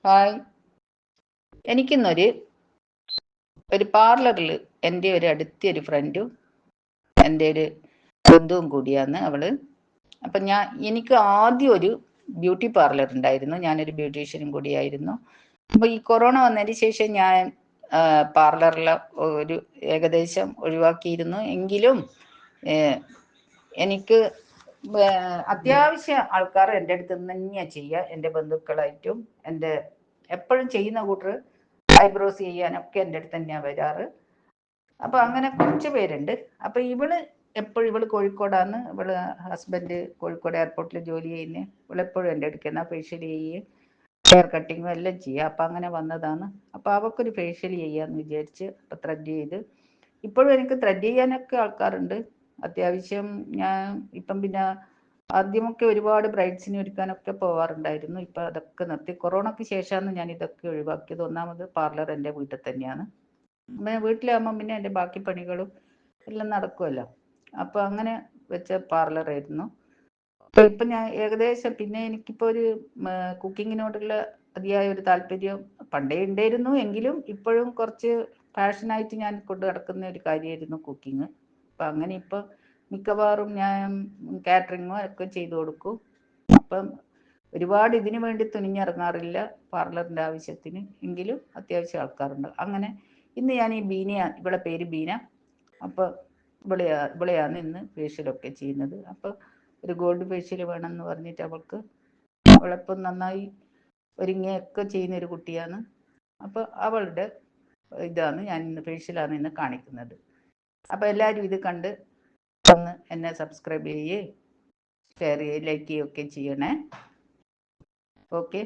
Hi. എനിക്കിന്നൊരു പാർലറിൽ എൻ്റെ ഒരു അടുത്തൊരു ഫ്രണ്ടും എൻ്റെ ഒരു ബന്ധുവും കൂടിയാണ് അവള്. അപ്പം എനിക്ക് ആദ്യം ഒരു ബ്യൂട്ടി പാർലർ ഉണ്ടായിരുന്നു. ഞാനൊരു ബ്യൂട്ടീഷ്യനും കൂടിയായിരുന്നു. അപ്പോൾ ഈ കൊറോണ വന്നതിന് ശേഷം ഞാൻ പാർലറിൽ ഒരു ഏകദേശം ഒഴിവാക്കിയിരുന്നു. എങ്കിലും എനിക്ക് അത്യാവശ്യം ആൾക്കാർ എൻ്റെ അടുത്ത് നിന്ന് തന്നെയാണ് ചെയ്യുക. എൻ്റെ ബന്ധുക്കളായിട്ടും എൻ്റെ എപ്പോഴും ചെയ്യുന്ന കൂട്ടർ ഐബ്രോസ് ചെയ്യാനൊക്കെ എൻ്റെ അടുത്ത് തന്നെയാണ് വരാറ്. അപ്പോൾ അങ്ങനെ കുറച്ച് പേരുണ്ട്. അപ്പോൾ ഇവള് കോഴിക്കോടാണ്. ഇവള് ഹസ്ബൻഡ് കോഴിക്കോട് എയർപോർട്ടിൽ ജോലി ചെയ്യുന്നത്. ഇവളെപ്പോഴും എൻ്റെ അടുക്കുന്ന ഫേഷ്യൽ ചെയ്യുകയും ഹെയർ കട്ടിങ്ങും എല്ലാം ചെയ്യുക. അപ്പം അങ്ങനെ വന്നതാണ്. അപ്പോൾ അവൾക്കൊരു ഫേഷ്യൽ ചെയ്യാമെന്ന് വിചാരിച്ച് അപ്പോൾ ത്രെഡ് ചെയ്ത്. ഇപ്പോഴും എനിക്ക് ത്രെഡ് ചെയ്യാനൊക്കെ ആൾക്കാരുണ്ട് അത്യാവശ്യം. ഞാൻ ഇപ്പം പിന്നെ ആദ്യമൊക്കെ ഒരുപാട് ബ്രൈഡ്സിനെ ഒരുക്കാനൊക്കെ പോവാറുണ്ടായിരുന്നു. ഇപ്പം അതൊക്കെ നിർത്തി. കൊറോണയ്ക്ക് ശേഷമാണ് ഞാൻ ഇതൊക്കെ ഒഴിവാക്കിയത്. ഒന്നാമത് പാർലർ എൻ്റെ വീട്ടിൽ തന്നെയാണ്. പിന്നെ വീട്ടിലാകുമ്പം പിന്നെ എൻ്റെ ബാക്കി പണികളും എല്ലാം നടക്കുമല്ലോ. അപ്പോൾ അങ്ങനെ വെച്ച പാർലറായിരുന്നു. അപ്പോൾ ഇപ്പം ഞാൻ ഏകദേശം പിന്നെ എനിക്കിപ്പോൾ ഒരു കുക്കിങ്ങിനോടുള്ള അതിയായ ഒരു താല്പര്യം പണ്ടേ ഉണ്ടായിരുന്നു. എങ്കിലും ഇപ്പോഴും കുറച്ച് പാഷനായിട്ട് ഞാൻ കൊണ്ട് നടക്കുന്ന ഒരു കാര്യമായിരുന്നു കുക്കിങ്. അപ്പം അങ്ങനെ ഇപ്പോൾ മിക്കവാറും ഞാൻ കാറ്ററിങ്ങോ ഒക്കെ ചെയ്തു കൊടുക്കും. അപ്പം ഒരുപാട് ഇതിനു വേണ്ടി തുനിഞ്ഞിറങ്ങാറില്ല പാർലറിൻ്റെ ആവശ്യത്തിന്. എങ്കിലും അത്യാവശ്യം ആൾക്കാരുണ്ട്. അങ്ങനെ ഇന്ന് ഞാൻ ഈ ഇവളെ പേര് ബീന. അപ്പോൾ ഇവിടെയാണ് ഇന്ന് ഫേഷ്യലൊക്കെ ചെയ്യുന്നത്. അപ്പോൾ ഒരു ഗോൾഡ് ഫേഷ്യൽ വേണമെന്ന് പറഞ്ഞിട്ട് അവളിപ്പം നന്നായി ഒരുങ്ങിയൊക്കെ ചെയ്യുന്നൊരു കുട്ടിയാണ്. അപ്പോൾ അവളുടെ ഇതാണ് ഞാൻ ഇന്ന് ഫേഷ്യലാണ് ഇന്ന് കാണിക്കുന്നത്. അപ്പോൾ എല്ലാവരും ഇത് കണ്ട് ഒന്ന് എന്നെ സബ്സ്ക്രൈബ് ചെയ്യുകയും ഷെയർ ചെയ്യുകയും ലൈക്ക് ചെയ്യുകയൊക്കെ ചെയ്യണേ. ഓക്കെ.